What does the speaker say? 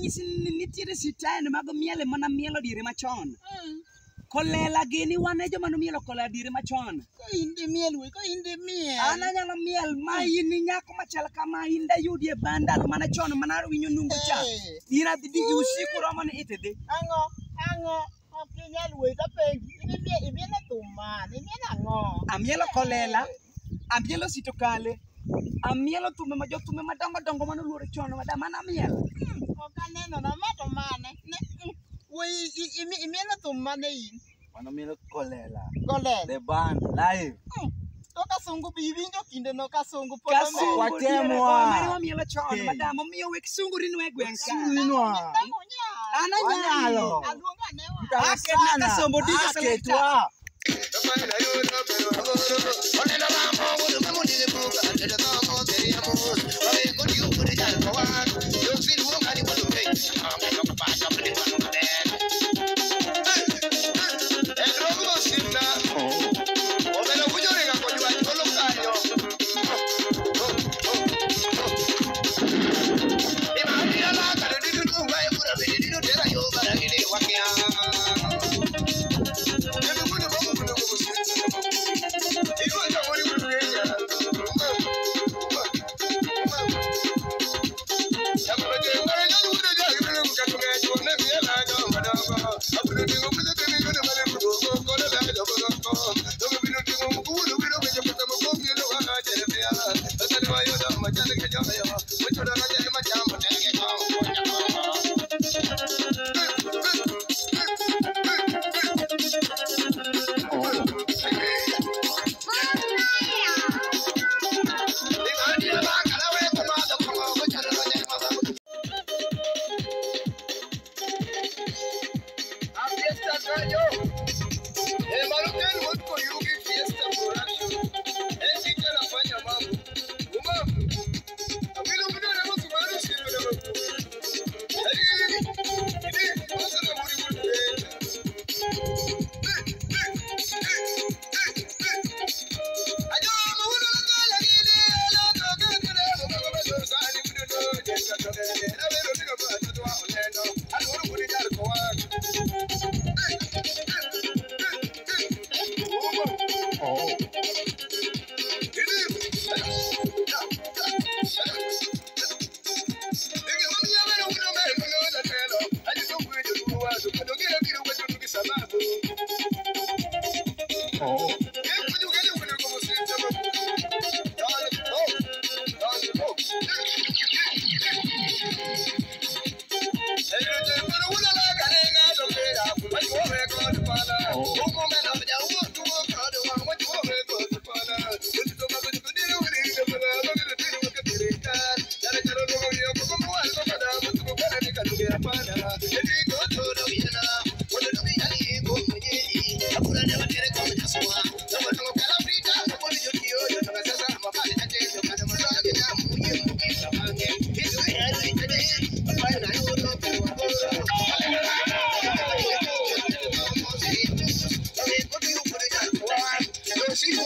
nyisi nitiere sitaen mag miele mana mielo dire machon. Kolela gini wane joma nomielo kolela dire machon. Ko inde miel we, ko inde miel. Ana nyalo miel ma in nyako machal kama inde yudi e bandal mana chon mana winyo nungo cha. Ira didi usiku romo ni itede. Ango, ok inyal we ta pengi. Imiel thuma, imiel ango. Amielo kolela, amielo sitokale. Amielo tume ma jotume madongo mano luore chono mana miel. Ok aneno na mato mane. We imielo thuma ne in. Mano mielo kolela. Kolela. The band live. To kasungu bi winjo kinde no kasungu po. Kasungu watemwa. Mari wa mielo chono madam omiyo wek sungu rinwe gwenka. Sinwa. Ana nyalo. Aluonga ne wa. Akena kasombo diga Aketwa. She's